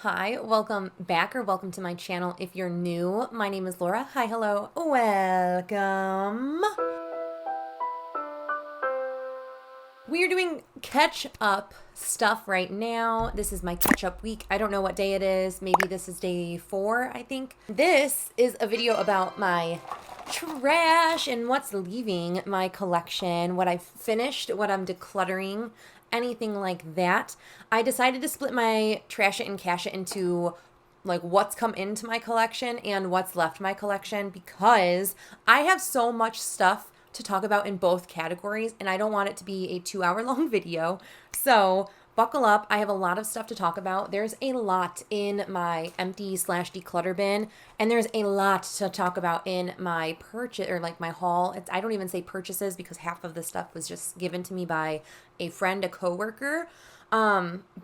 Hi, welcome back or welcome to my channel. If you're new, my name is Laura. Hi, hello, welcome. We are doing catch up stuff right now. This is my catch up week. I don't know what day it is. Maybe this is day 4, I think. This is a video about my trash and what's leaving my collection, what I've finished, what I'm decluttering, anything like that. I decided to split my trash it and cash it into like what's come into my collection and what's left my collection because I have so much stuff to talk about in both categories and I don't want it to be a 2-hour long video. So buckle up. I have a lot of stuff to talk about. There's a lot in my empty/declutter bin, and there's a lot to talk about in my purchase or like my haul. I don't even say purchases because half of the stuff was just given to me by a friend, a coworker.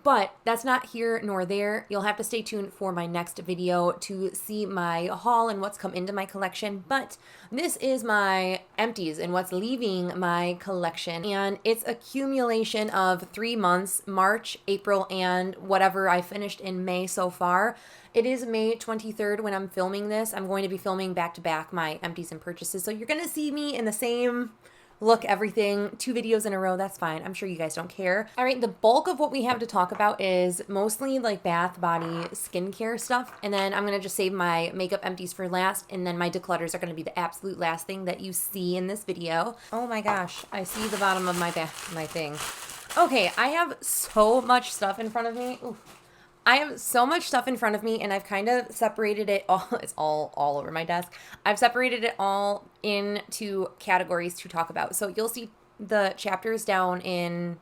But that's not here nor there. You'll have to stay tuned for my next video to see my haul and what's come into my collection. But this is my empties and what's leaving my collection. And it's accumulation of 3 months, March, April, and whatever I finished in May so far. It is May 23rd when I'm filming this. I'm going to be filming back to back my empties and purchases. So you're going to see me in the same look, everything, 2 videos in a row. That's fine. I'm sure you guys don't care. All right, the bulk of what we have to talk about is mostly like bath, body, skincare stuff. And then I'm going to just save my makeup empties for last. And then my declutters are going to be the absolute last thing that you see in this video. Oh my gosh, I see the bottom of my thing. Okay, I have so much stuff in front of me. Ooh. I have so much stuff in front of me and I've kind of separated it all. It's all over my desk. I've separated it all into categories to talk about. So you'll see the chapters down in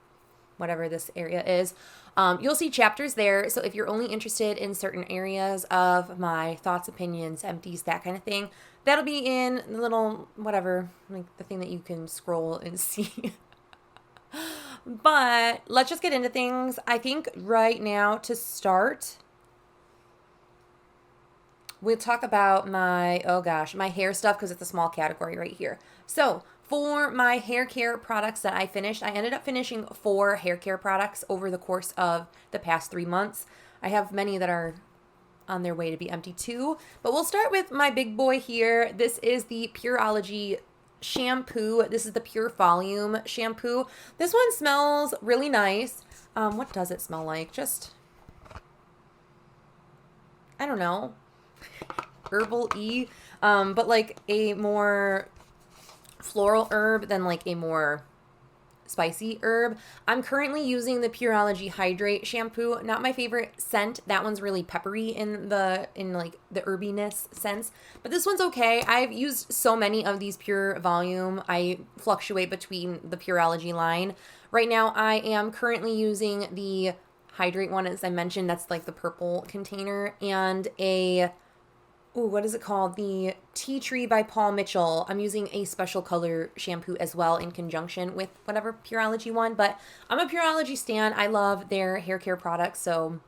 whatever this area is. You'll see chapters there. So if you're only interested in certain areas of my thoughts, opinions, empties, that kind of thing, that'll be in the little whatever, like the thing that you can scroll and see. But let's just get into things. I think right now to start, we'll talk about my, my hair stuff because it's a small category right here. So for my hair care products that I finished, I ended up finishing 4 hair care products over the course of the past 3 months. I have many that are on their way to be empty too, but we'll start with my big boy here. This is the Pureology shampoo. This is the Pure Volume shampoo. This one smells really nice. What does it smell like? Just, I don't know, herbal-y, but like a more floral herb than like a more spicy herb. I'm currently using the Pureology Hydrate shampoo. Not my favorite scent. That one's really peppery in like the herbiness sense, but this one's okay. I've used so many of these Pure Volume. I fluctuate between the Pureology line. Right now I am currently using the Hydrate one, as I mentioned. That's like the purple container, and a what is it called? The Tea Tree by Paul Mitchell. I'm using a special color shampoo as well in conjunction with whatever Pureology one, but I'm a Pureology stan. I love their hair care products, so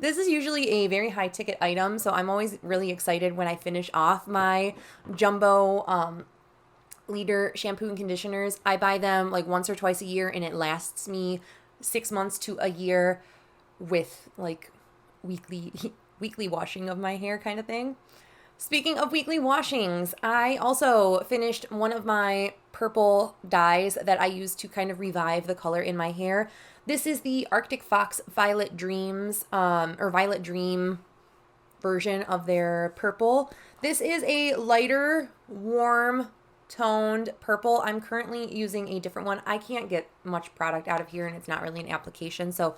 this is usually a very high ticket item, so I'm always really excited when I finish off my jumbo liter shampoo and conditioners. I buy them like once or twice a year, and it lasts me 6 months to a year with like weekly washing of my hair kind of thing. Speaking of weekly washings, I also finished one of my purple dyes that I use to kind of revive the color in my hair. This is the Arctic Fox Violet Dreams, or Violet Dream version of their purple. This is a lighter, warm, toned purple. I'm currently using a different one. I can't get much product out of here and it's not really an application, so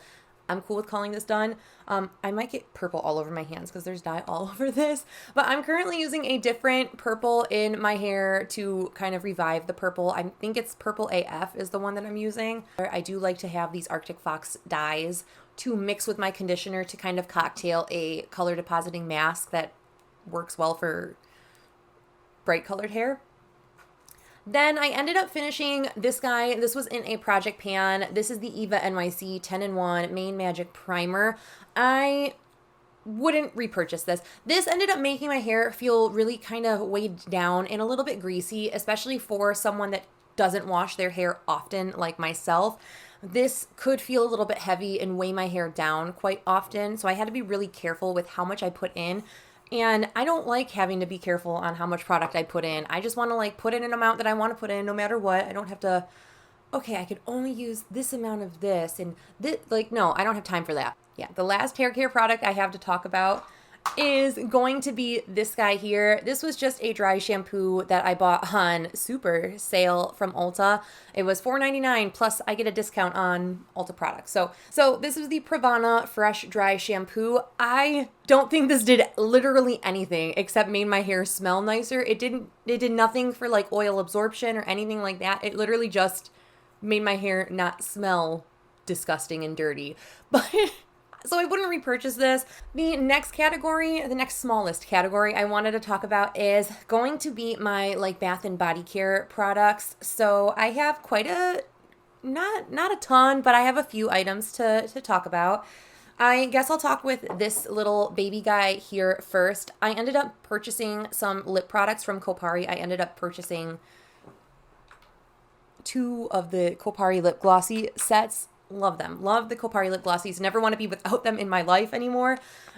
I'm cool with calling this done. I might get purple all over my hands because there's dye all over this, but I'm currently using a different purple in my hair to kind of revive the purple. I think it's Purple AF is the one that I'm using. I do like to have these Arctic Fox dyes to mix with my conditioner to kind of cocktail a color depositing mask that works well for bright colored hair. Then I ended up finishing this guy. This was in a project pan. This is the Eva NYC 10-in-1 Main Magic Primer. I wouldn't repurchase this. This ended up making my hair feel really kind of weighed down and a little bit greasy, especially for someone that doesn't wash their hair often like myself. this could feel a little bit heavy and weigh my hair down quite often. So I had to be really careful with how much I put in. And I don't like having to be careful on how much product I put in. I just want to like put in an amount that I want to put in no matter what. I don't have to, okay, I could only use this amount of this and this, like, no, I don't have time for that. Yeah, the last hair care product I have to talk about is going to be this guy here. This was just a dry shampoo that I bought on super sale from Ulta. It was $4.99 plus I get a discount on Ulta products. So this is the Pravana Fresh Dry Shampoo. I don't think this did literally anything except made my hair smell nicer. It did nothing for like oil absorption or anything like that. It literally just made my hair not smell disgusting and dirty. But so I wouldn't repurchase this. The next category, the next smallest category I wanted to talk about is going to be my like bath and body care products. So I have quite a, not a ton, but I have a few items to talk about. I guess I'll talk with this little baby guy here first. I ended up purchasing some lip products from Kopari. I ended up purchasing 2 of the Kopari lip glossy sets. Love them. Love the Kopari lip glossies. Never want to be without them in my life anymore.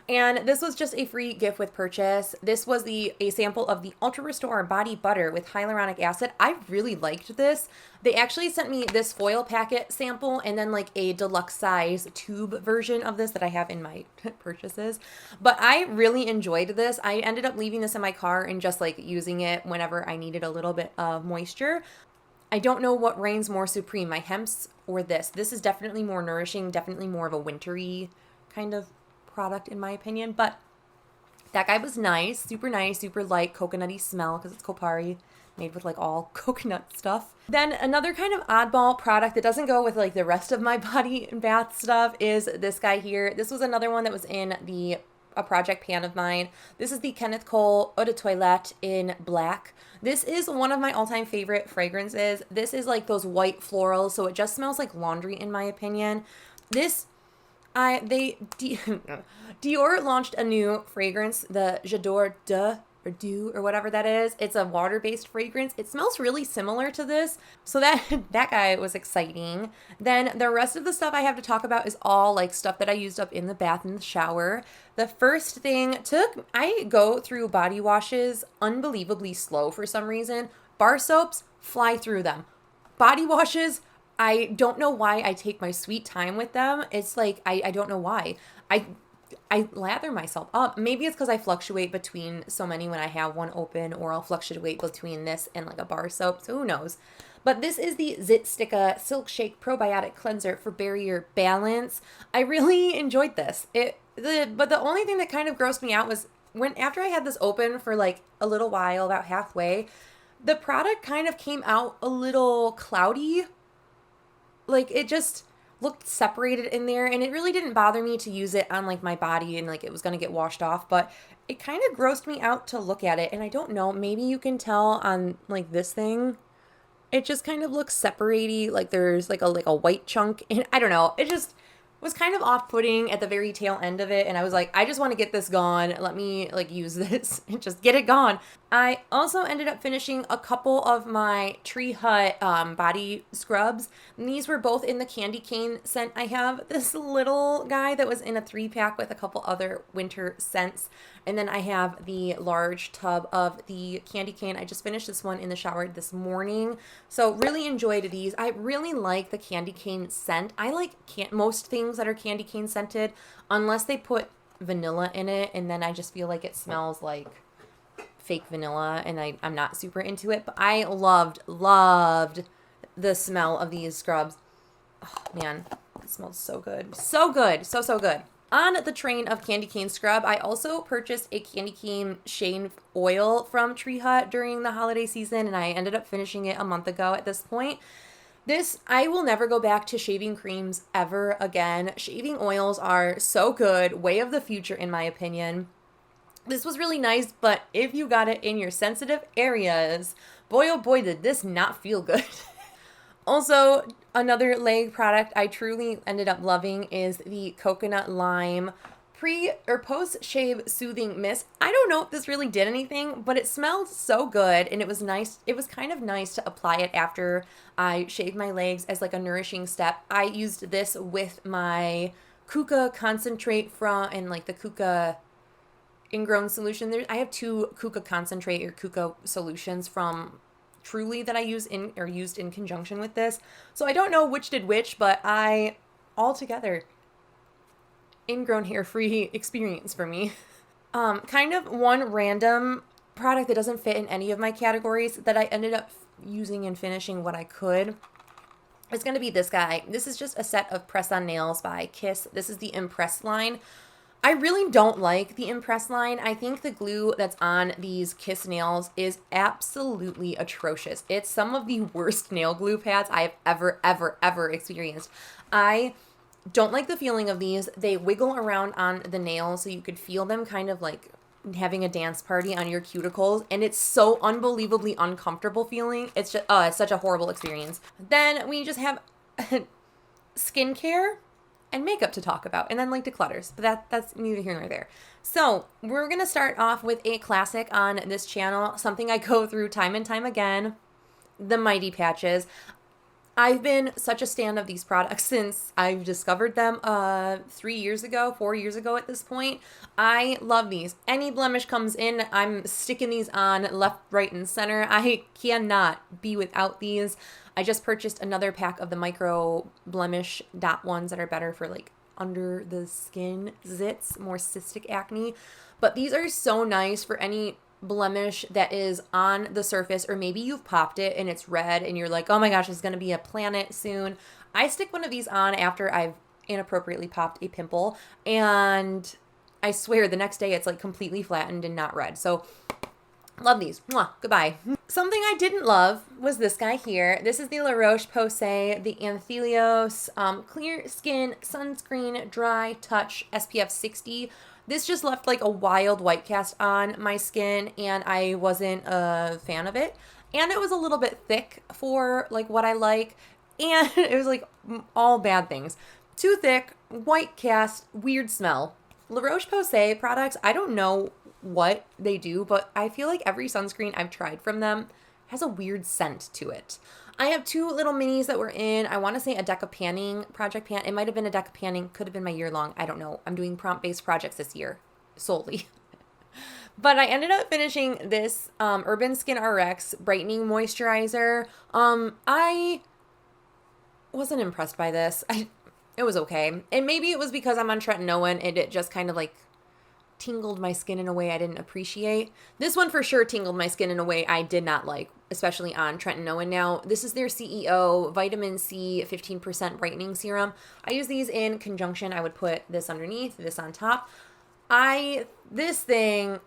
And this was just a free gift with purchase. This was a sample of the Ultra Restore Body Butter with hyaluronic acid. I really liked this. They actually sent me this foil packet sample and then like a deluxe size tube version of this that I have in my purchases. But I really enjoyed this. I ended up leaving this in my car and just like using it whenever I needed a little bit of moisture. I don't know what reigns more supreme, my hemps or this. This is definitely more nourishing, definitely more of a wintry kind of product in my opinion. But that guy was nice, super light, coconutty smell because it's Kopari, made with like all coconut stuff. Then another kind of oddball product that doesn't go with like the rest of my body and bath stuff is this guy here. This was another one that was in a project pan of mine. This is the Kenneth Cole Eau de Toilette in black. This is one of my all-time favorite fragrances. This is like those white florals, so it just smells like laundry in my opinion. Dior launched a new fragrance, the J'adore Du or whatever that is. It's a water-based fragrance. It smells really similar to this, so that guy was exciting. Then the rest of the stuff I have to talk about is all like stuff that I used up in the bath and the shower. The first thing I go through body washes unbelievably slow for some reason. Bar soaps, fly through them. Body washes, I don't know why I take my sweet time with them. It's like, I don't know why. I lather myself up. Maybe it's because I fluctuate between so many when I have one open, or I'll fluctuate between this and like a bar soap, so who knows. But this is the 𝙒𝙖𝙀'𝙀 Silk Shake Probiotic Cleanser for Barrier Balance. I really enjoyed this. But the only thing that kind of grossed me out was after I had this open for like a little while, about halfway, the product kind of came out a little cloudy. Like it just looked separated in there, and it really didn't bother me to use it on like my body and like it was going to get washed off, but it kind of grossed me out to look at it. And I don't know, maybe you can tell on like this thing, it just kind of looks separatey, like there's like a white chunk, and I don't know, it just was kind of off-putting at the very tail end of it, and I was like, I just want to get this gone. Let me like use this and just get it gone. I also ended up finishing a couple of my Tree Hut body scrubs, and these were both in the candy cane scent. I have this little guy that was in a 3-pack with a couple other winter scents, and then I have the large tub of the candy cane. I just finished this one in the shower this morning, so really enjoyed these. I really like the candy cane scent. I like most things that are candy cane scented, unless they put vanilla in it, and then I just feel like it smells like fake vanilla, and I'm not super into it. But I loved the smell of these scrubs. Oh man, it smells so good. So good. So good. On the train of candy cane scrub, I also purchased a candy cane shave oil from Tree Hut during the holiday season, and I ended up finishing it a month ago at this point. I will never go back to shaving creams ever again. Shaving oils are so good, way of the future in my opinion. This was really nice, but if you got it in your sensitive areas, boy oh boy did this not feel good. Also, another leg product I truly ended up loving is the Coconut Lime post shave soothing mist. I don't know if this really did anything, but it smelled so good, and it was nice. It was kind of nice to apply it after I shaved my legs as like a nourishing step. I used this with my Kuka concentrate and like the Kuka ingrown solution. I have two Kuka concentrate or Kuka solutions from Truly that I used in conjunction with this. So I don't know which did which, but altogether, ingrown hair free experience for me. Kind of one random product that doesn't fit in any of my categories that I ended up using and finishing what I could is going to be this guy. This is just a set of press-on nails by Kiss. This is the Empress line. I really don't like the Empress line. I think the glue that's on these Kiss nails is absolutely atrocious. It's some of the worst nail glue pads I have ever experienced. I don't like the feeling of these. They wiggle around on the nails so you could feel them kind of like having a dance party on your cuticles, and it's so unbelievably uncomfortable feeling. It's just, it's such a horrible experience. Then we just have skincare and makeup to talk about, and then like declutters, but that's neither here nor there. So we're gonna start off with a classic on this channel, something I go through time and time again, the Mighty Patches. I've been such a stan of these products since I've discovered them 4 years ago at this point. I love these. Any blemish comes in, I'm sticking these on left, right, and center. I cannot be without these. I just purchased another pack of the micro blemish dot ones that are better for like under the skin zits, more cystic acne. But these are so nice for any blemish that is on the surface, or maybe you've popped it and it's red and you're like, oh my gosh, it's going to be a planet soon. I stick one of these on after I've inappropriately popped a pimple, and I swear the next day it's like completely flattened and not red. So love these. Mwah, goodbye. Something I didn't love was this guy here. This is the La Roche-Posay, the Anthelios Clear Skin Sunscreen Dry Touch SPF 60. This just left like a wild white cast on my skin, and I wasn't a fan of it. And it was a little bit thick for like what I like, and it was like all bad things. Too thick, white cast, weird smell. La Roche-Posay products, I don't know what they do, but I feel like every sunscreen I've tried from them has a weird scent to it. I have two little minis that were in, I want to say a Deca Panning project pan. It might have been a Deca Panning, could have been my year long. I don't know. I'm doing prompt-based projects this year solely. But I ended up finishing this Urban Skin RX Brightening Moisturizer. I wasn't impressed by this. It was okay. And maybe it was because I'm on tretinoin and it just kind of like tingled my skin in a way I didn't appreciate. This one for sure tingled my skin in a way I did not like, especially on tretinoin. Now, this is their CEO Vitamin C 15% Brightening Serum. I use these in conjunction. I would put this underneath, this on top. This thing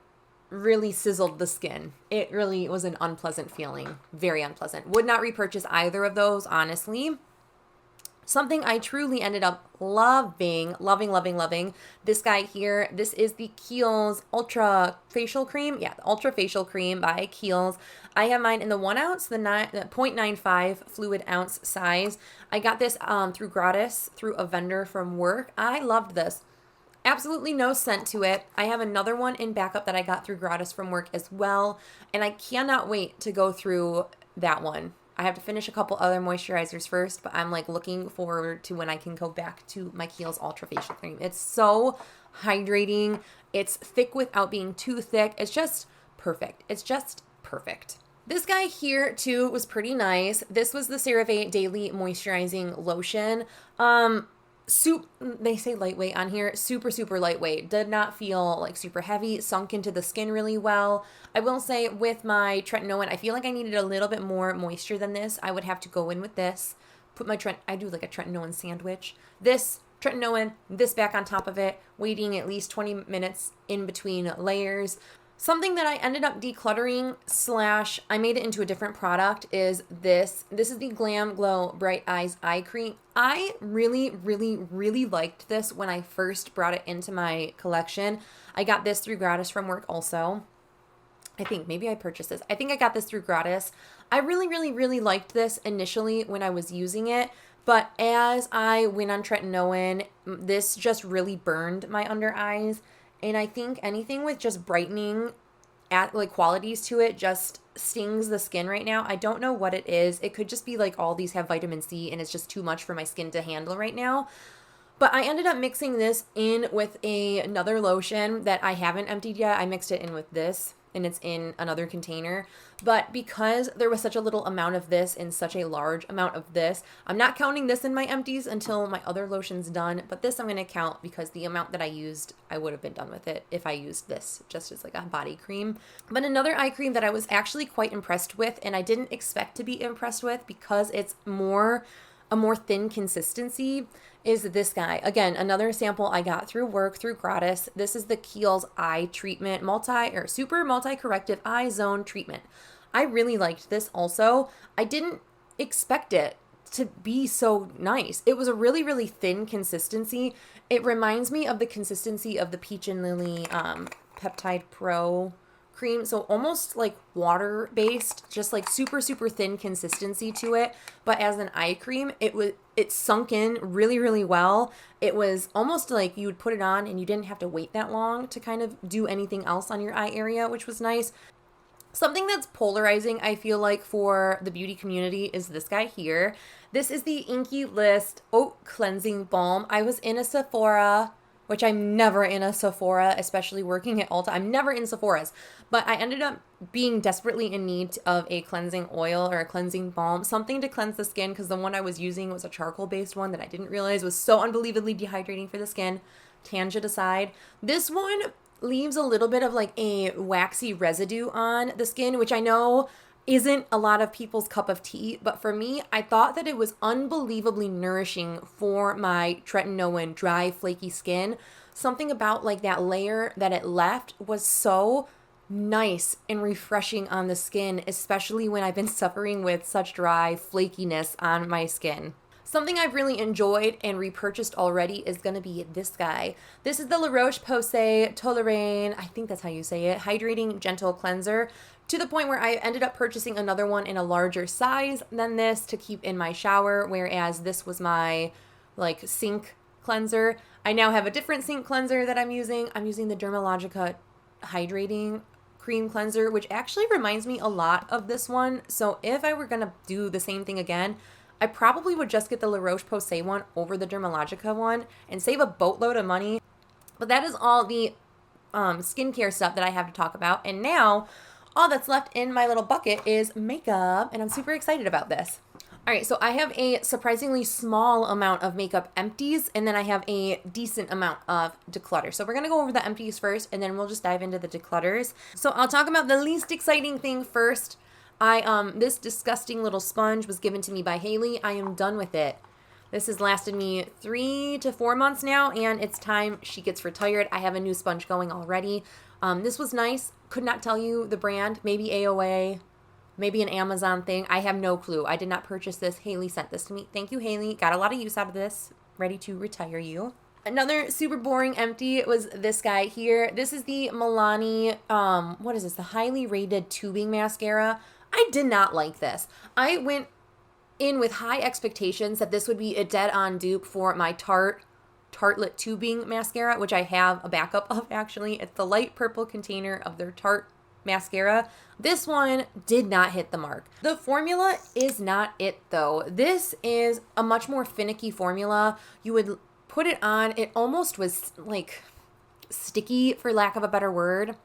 really sizzled the skin. It really was an unpleasant feeling. Very unpleasant. Would not repurchase either of those, honestly. Something I truly ended up loving. This guy here, this is the Kiehl's Ultra Facial Cream. Yeah, the Ultra Facial Cream by Kiehl's. I have mine in the 1 ounce, the 0.95 fluid ounce size. I got this through gratis, through a vendor from work. I loved this. Absolutely no scent to it. I have another one in backup that I got through gratis from work as well, and I cannot wait to go through that one. I have to finish a couple other moisturizers first, but I'm like looking forward to when I can go back to my Kiehl's Ultra Facial Cream. It's so hydrating. It's thick without being too thick. It's just perfect. It's just perfect. This guy here too was pretty nice. This was the CeraVe Daily Moisturizing Lotion. They say lightweight on here. Super lightweight. Did not feel like super heavy. Sunk into the skin really well. I will say with my tretinoin, I feel like I needed a little bit more moisture than this. I would have to go in with this. Put my I do like a tretinoin sandwich. This tretinoin, this back on top of it. Waiting at least 20 minutes in between layers. Something that I ended up decluttering / I made it into a different product is this. This is the Glam Glow Bright Eyes Eye Cream. I really liked this when I first brought it into my collection. I got this through gratis from work also. I think maybe I purchased this. I think I got this through gratis. I really liked this initially when I was using it, But as I went on tretinoin, this just really burned my under eyes. And I think anything with just brightening like qualities to it just stings the skin right now. I don't know what it is. It could just be like all these have vitamin C and it's just too much for my skin to handle right now. But I ended up mixing this in with another lotion that I haven't emptied yet. I mixed it in with this, and it's in another container. But because there was such a little amount of this and such a large amount of this, I'm not counting this in my empties until my other lotion's done. But this I'm going to count because the amount that I used, I would have been done with it if I used this just as like a body cream. But another eye cream that I was actually quite impressed with, and I didn't expect to be impressed with because it's a more thin consistency, is this guy. Again, another sample I got through work, through gratis. This is the Kiehl's eye treatment, super multi-corrective eye zone treatment. I really liked this also. I didn't expect it to be so nice. It was a really, really thin consistency. It reminds me of the consistency of the Peach and Lily Peptide Pro cream, so almost like water based, just like super thin consistency to it. But as an eye cream, it sunk in really, really well. It was almost like you would put it on and you didn't have to wait that long to kind of do anything else on your eye area, which was nice. Something that's polarizing, I feel like, for the beauty community is this guy here. This is the Inkey List Oat Cleansing Balm. I was in a Sephora, which I'm never in a Sephora, especially working at Ulta. I'm never in Sephora's, but I ended up being desperately in need of a cleansing oil or a cleansing balm, something to cleanse the skin, because the one I was using was a charcoal-based one that I didn't realize was so unbelievably dehydrating for the skin. Tangent aside, this one leaves a little bit of like a waxy residue on the skin, which I know isn't a lot of people's cup of tea, but for me, I thought that it was unbelievably nourishing for my tretinoin dry, flaky skin. Something about like that layer that it left was so nice and refreshing on the skin, especially when I've been suffering with such dry flakiness on my skin. Something I've really enjoyed and repurchased already is going to be this guy. This is the La Roche-Posay Tolérane, I think that's how you say it, Hydrating Gentle Cleanser, to the point where I ended up purchasing another one in a larger size than this to keep in my shower, whereas this was my like sink cleanser. I now have a different sink cleanser that I'm using. I'm using the Dermalogica Hydrating Cream Cleanser, which actually reminds me a lot of this one. So if I were going to do the same thing again, I probably would just get the La Roche-Posay one over the Dermalogica one and save a boatload of money. But that is all the skincare stuff that I have to talk about. And now all that's left in my little bucket is makeup, and I'm super excited about this. All right, so I have a surprisingly small amount of makeup empties, and then I have a decent amount of declutter. So we're gonna go over the empties first, and then we'll just dive into the declutters. So I'll talk about the least exciting thing first. This disgusting little sponge was given to me by Haley. I am done with it. This has lasted me 3 to 4 months now, and it's time she gets retired. I have a new sponge going already. This was nice. Could not tell you the brand. Maybe AOA, maybe an Amazon thing. I have no clue. I did not purchase this. Haley sent this to me. Thank you, Haley. Got a lot of use out of this. Ready to retire you. Another super boring empty was this guy here. This is the Milani, what is this? The highly rated tubing mascara. I did not like this. I went in with high expectations that this would be a dead-on dupe for my Tartelette tubing mascara, which I have a backup of actually. It's the light purple container of their Tarte mascara. This one did not hit the mark. The formula is not it though. This is a much more finicky formula. You would put it on, it almost was like sticky for lack of a better word.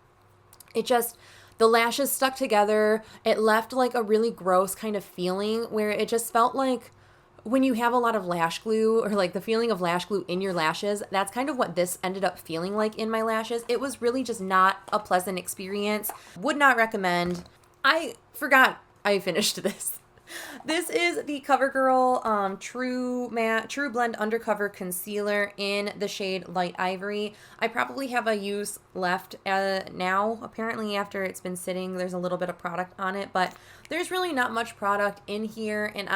The lashes stuck together. It left like a really gross kind of feeling where it just felt like when you have a lot of lash glue or like the feeling of lash glue in your lashes, that's kind of what this ended up feeling like in my lashes. It was really just not a pleasant experience. Would not recommend. I forgot I finished this. This is the CoverGirl True Blend Undercover Concealer in the shade Light Ivory. I probably have a use left now. Apparently after it's been sitting, there's a little bit of product on it, but there's really not much product in here, and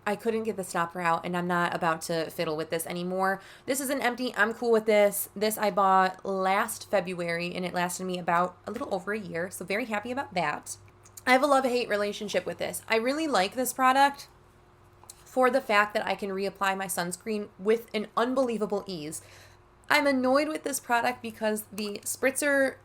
I couldn't get the stopper out, and I'm not about to fiddle with this anymore. This is an empty. I'm cool with this. This I bought last February, and it lasted me about a little over a year, so very happy about that. I have a love-hate relationship with this. I really like this product. for the fact that I can reapply my sunscreen with an unbelievable ease. I'm annoyed with this product because the spritzer,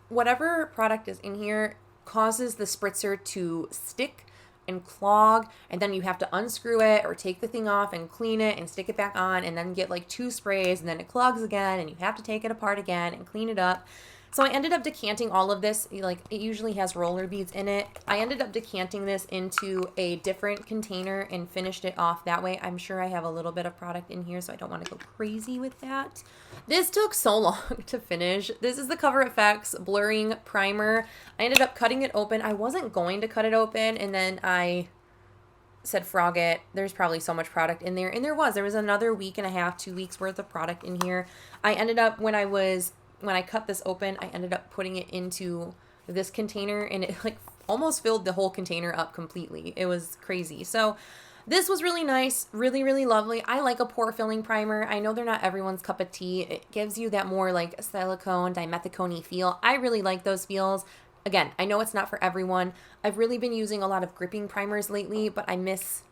whatever product is in here, causes the spritzer to stick and clog, and then you have to unscrew it or take the thing off and clean it and stick it back on and then get like 2 sprays, and then it clogs again and you have to take it apart again and clean it up. So I ended up decanting all of this, like it usually has roller beads in it. I ended up decanting this into a different container and finished it off that way. I'm sure I have a little bit of product in here, so I don't want to go crazy with that. This took so long to finish. This is the Cover FX Blurring Primer. I ended up cutting it open. I wasn't going to cut it open, and then I said, frog it. There's probably so much product in there. And there was another week and a half, 2 weeks worth of product in here. I ended up, when I cut this open, I ended up putting it into this container, and it like almost filled the whole container up completely. It was crazy. So this was really nice, really, really lovely. I like a pore filling primer. I know they're not everyone's cup of tea. It gives you that more like silicone, dimethicone feel. I really like those feels. Again, I know it's not for everyone. I've really been using a lot of gripping primers lately, but I miss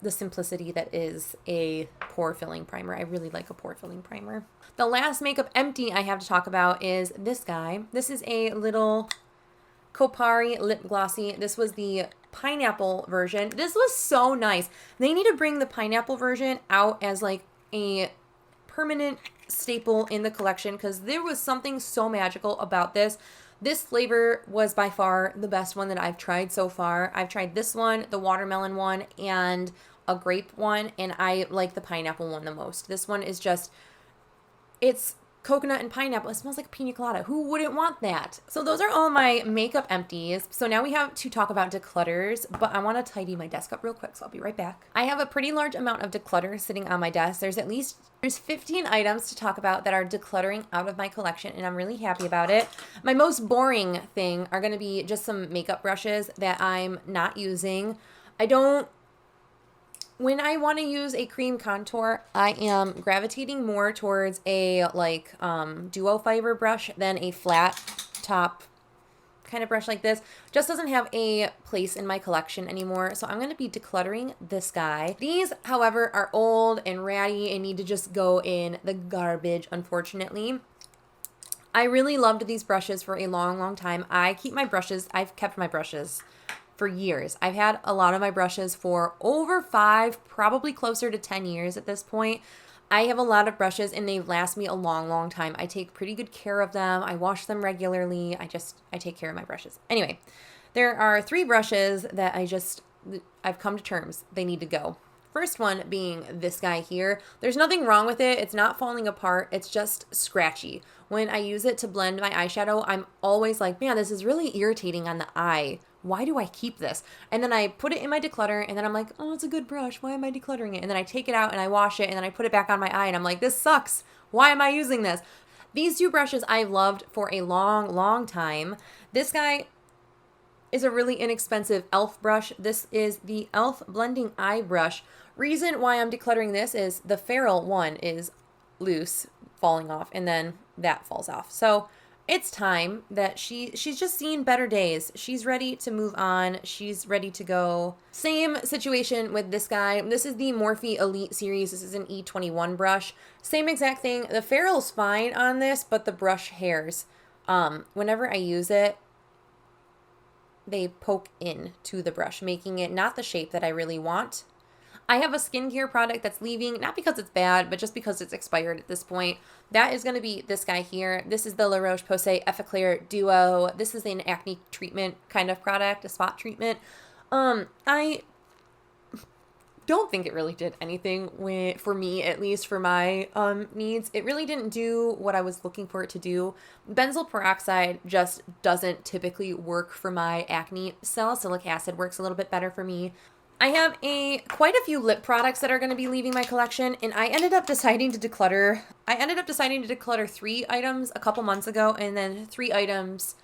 the simplicity that is a pore filling primer. I really like a pore filling primer. The last makeup empty I have to talk about is this guy. This is a little Kopari lip glossy. This was the pineapple version. This was so nice. They need to bring the pineapple version out as like a permanent staple in the collection, because there was something so magical about this. This flavor was by far the best one that I've tried so far. I've tried this one, the watermelon one, and a grape one, and I like the pineapple one the most. This one is just, it's coconut and pineapple. It smells like pina colada. Who wouldn't want that? So those are all my makeup empties. So now we have to talk about declutters, but I want to tidy my desk up real quick, so I'll be right back. I have a pretty large amount of declutter sitting on my desk. There's 15 items to talk about that are decluttering out of my collection, and I'm really happy about it. My most boring thing are going to be just some makeup brushes that I'm not using. When I want to use a cream contour, I am gravitating more towards a like duo fiber brush than a flat top kind of brush like this. Just doesn't have a place in my collection anymore, so I'm going to be decluttering this guy. These, however, are old and ratty and need to just go in the garbage, unfortunately. I really loved these brushes for a long, long time. I've kept my brushes for years. I've had a lot of my brushes for over 5, probably closer to 10 years at this point. I have a lot of brushes and they last me a long, long time. I take pretty good care of them. I wash them regularly. I take care of my brushes. Anyway, there are 3 brushes that I've come to terms they need to go. First one being this guy here. There's nothing wrong with it. It's not falling apart. It's just scratchy. When I use it to blend my eyeshadow, I'm always like, man, this is really irritating on the eye. Why do I keep this? And then I put it in my declutter, and then I'm like, oh, it's a good brush. Why am I decluttering it? And then I take it out and I wash it, and then I put it back on my eye, and I'm like, this sucks. Why am I using this? These 2 brushes I've loved for a long, long time. This guy is a really inexpensive e.l.f. brush. This is the e.l.f. Blending Eye Brush. Reason why I'm decluttering this is the ferrule one is loose, falling off, and then that falls off. So it's time that she's just seen better days. She's ready to move on. She's ready to go. Same situation with this guy. This is the Morphe Elite series. This is an E21 brush. Same exact thing. The ferrule's fine on this, but the brush hairs, whenever I use it, they poke in to the brush, making it not the shape that I really want. I have a skincare product that's leaving, not because it's bad, but just because it's expired at this point. That is going to be this guy here. This is the La Roche-Posay Effaclar Duo. This is an acne treatment kind of product, a spot treatment. I don't think it really did anything for me, at least for my needs. It really didn't do what I was looking for it to do. Benzoyl peroxide just doesn't typically work for my acne. Salicylic acid works a little bit better for me. I have quite a few lip products that are going to be leaving my collection, and I ended up deciding to declutter. 3 items a couple months ago, and then 3 items,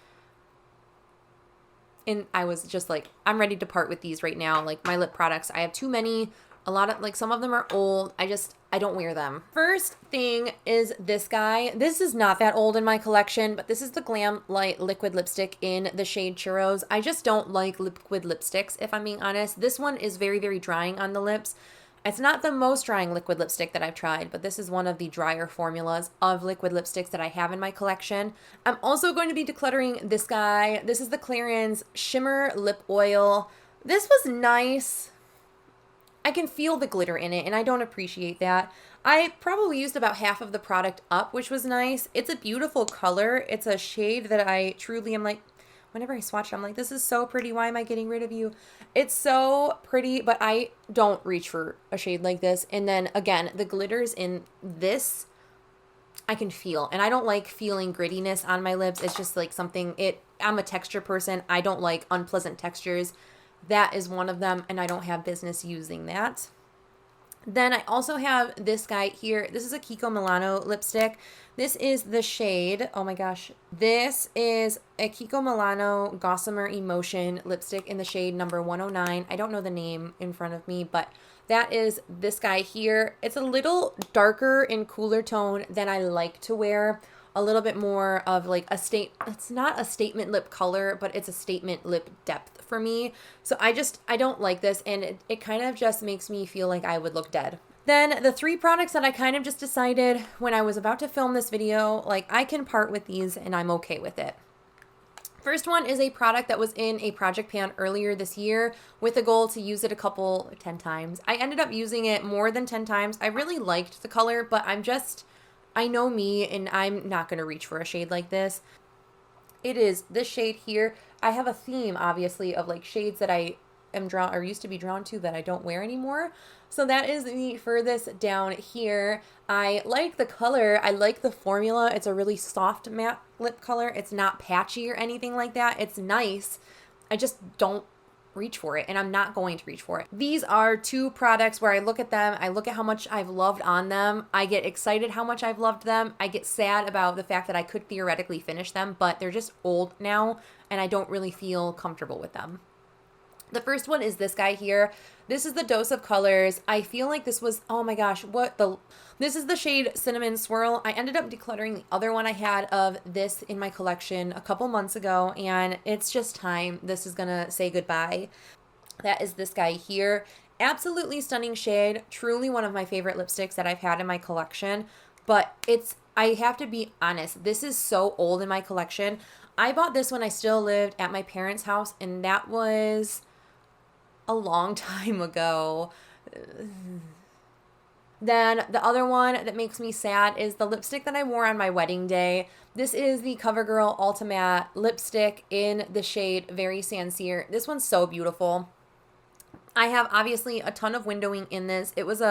and I was just like, I'm ready to part with these right now. Like my lip products, I have too many A lot of, like, some of them are old. I don't wear them. First thing is this guy. This is not that old in my collection, but this is the Glam Light liquid lipstick in the shade Churros. I just don't like liquid lipsticks, if I'm being honest. This one is very, very drying on the lips. It's not the most drying liquid lipstick that I've tried, but this is one of the drier formulas of liquid lipsticks that I have in my collection. I'm also going to be decluttering this guy. This is the Clarins Shimmer Lip Oil. This was nice. I can feel the glitter in it, and I don't appreciate that. I probably used about half of the product up, which was nice. It's a beautiful color. It's a shade that I truly am like, whenever I swatch it, I'm like, this is so pretty. Why am I getting rid of you? It's so pretty, but I don't reach for a shade like this. And then again, the glitters in this, I can feel. And I don't like feeling grittiness on my lips. It's just like something, I'm a texture person. I don't like unpleasant textures. That is one of them, and I don't have business using that. Then I also have this guy here. This is a Kiko Milano lipstick. This is the shade, oh my gosh. This is a Kiko Milano Gossamer Emotion lipstick in the shade number 109. I don't know the name in front of me, but that is this guy here. It's a little darker and cooler tone than I like to wear. A little bit more of like it's not a statement lip color, but it's a statement lip depth for me. So I don't like this, and it kind of just makes me feel like I would look dead. Then the 3 products that I kind of just decided when I was about to film this video, like I can part with these and I'm okay with it. First one is a product that was in a project pan earlier this year with a goal to use it 10 times. I ended up using it more than 10 times. I really liked the color, but I know me, and I'm not going to reach for a shade like this. It is this shade here. I have a theme, obviously, of like shades that I am drawn or used to be drawn to that I don't wear anymore. So that is the furthest down here. I like the color. I like the formula. It's a really soft matte lip color. It's not patchy or anything like that. It's nice. I just don't reach for it, and I'm not going to reach for it. These are 2 products where I look at them, I look at how much I've loved on them, I get excited how much I've loved them, I get sad about the fact that I could theoretically finish them, but they're just old now, and I don't really feel comfortable with them. The first one is this guy here. This is the Dose of Colors. I feel like this was, oh my gosh, this is the shade Cinnamon Swirl. I ended up decluttering the other one I had of this in my collection a couple months ago, and it's just time. This is gonna say goodbye. That is this guy here. Absolutely stunning shade. Truly one of my favorite lipsticks that I've had in my collection, but I have to be honest, this is so old in my collection. I bought this when I still lived at my parents' house, and that was a long time ago. Then the other one that makes me sad is the lipstick that I wore on my wedding day. This is the CoverGirl Ulta Matte lipstick in the shade Very Sincere. This one's so beautiful. I have obviously a ton of windowing in this. It was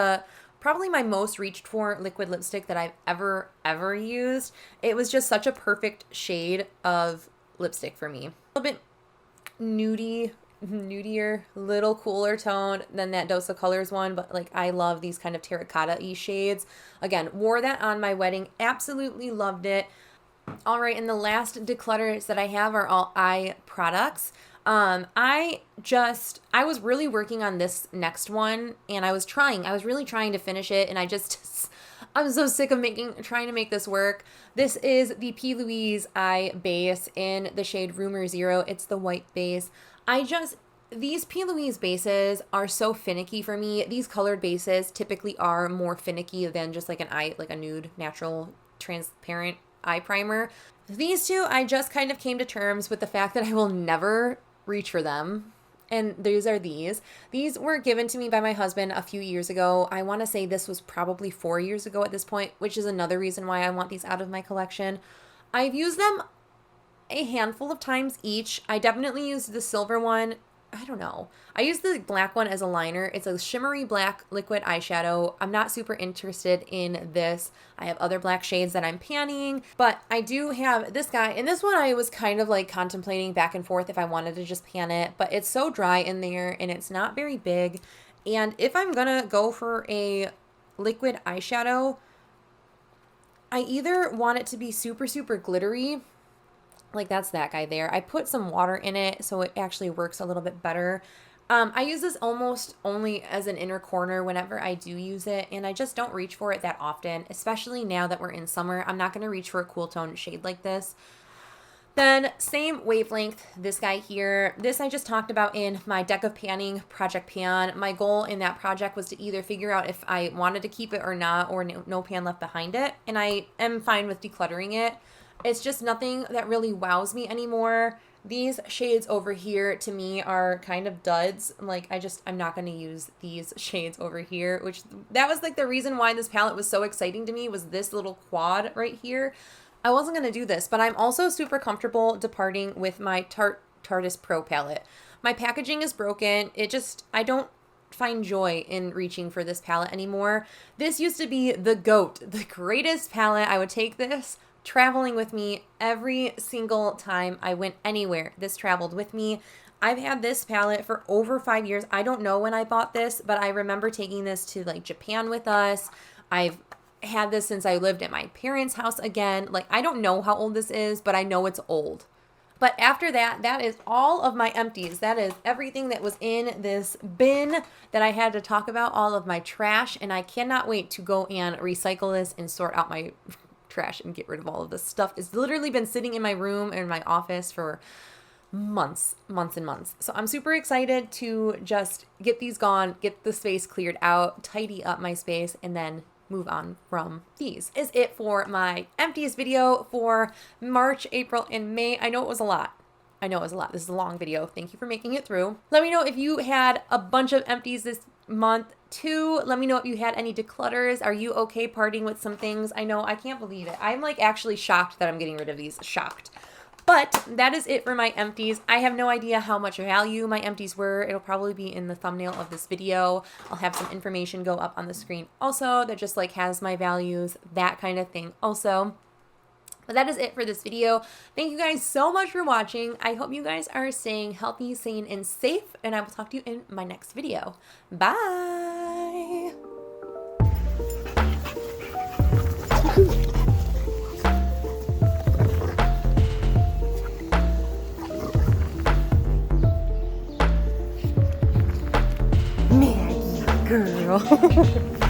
probably my most reached for liquid lipstick that I've ever used. It was just such a perfect shade of lipstick for me. A little bit nudier, little cooler tone than that Dose of Colors one, but like I love these kind of terracotta-y shades. Again, wore that on my wedding, absolutely loved it. All right, and the last declutters that I have are all eye products. I was really working on this next one, and I was really trying to finish it, and I'm so sick of trying to make this work. This is the P. Louise Eye Base in the shade Rumor Zero. It's the white base. These P. Louise bases are so finicky for me. These colored bases typically are more finicky than just like a nude, natural, transparent eye primer. These 2, I just kind of came to terms with the fact that I will never reach for them. And these are these. These were given to me by my husband a few years ago. I want to say this was probably 4 years ago at this point, which is another reason why I want these out of my collection. I've used them a handful of times each. I definitely used the silver one. I don't know. I used the black one as a liner. It's a shimmery black liquid eyeshadow. I'm not super interested in this. I have other black shades that I'm panning, but I do have this guy. And this one I was kind of like contemplating back and forth if I wanted to just pan it, but it's so dry in there and it's not very big. And if I'm gonna go for a liquid eyeshadow, I either want it to be super, super glittery, like that's that guy there. I put some water in it so it actually works a little bit better. I use this almost only as an inner corner whenever I do use it, and I just don't reach for it that often, especially now that we're in summer. I'm not going to reach for a cool tone shade like this. Then same wavelength, this guy here. This I just talked about in my deck of panning project pan. My goal in that project was to either figure out if I wanted to keep it or not, or no pan left behind it. And I am fine with decluttering it. It's just nothing that really wows me anymore. These shades over here to me are kind of duds. Like I'm not going to use these shades over here, which that was like the reason why this palette was so exciting to me, was this little quad right here. I wasn't going to do this, but I'm also super comfortable departing with my Tarteist Pro palette. My packaging is broken. I don't find joy in reaching for this palette anymore. This used to be the GOAT, the greatest palette. I would take this traveling with me every single time I went anywhere. This traveled with me. I've had this palette for over 5 years. I don't know when I bought this, but I remember taking this to like Japan with us. I've had this since I lived at my parents' house again. Like, I don't know how old this is, but I know it's old. But after that, that is all of my empties. That is everything that was in this bin that I had to talk about, all of my trash, and I cannot wait to go and recycle this and sort out my trash and get rid of all of this stuff. It's literally been sitting in my room or in my office for months and months. So I'm super excited to just get these gone, get the space cleared out, tidy up my space, and then move on from these. Is it for my empties video for March, April, and May. I know it was a lot. This is a long video. Thank you for making it through. Let me know if you had a bunch of empties this month too. Let me know if you had any declutters. Are you okay parting with some things? I know, I can't believe it. I'm like actually shocked that I'm getting rid of these. Shocked. But that is it for my empties. I have no idea how much value my empties were. It'll probably be in the thumbnail of this video. I'll have some information go up on the screen also that just like has my values, that kind of thing also. But that is it for this video. Thank you guys so much for watching. I hope you guys are staying healthy, sane, and safe, and I will talk to you in my next video. Bye! Maggie girl.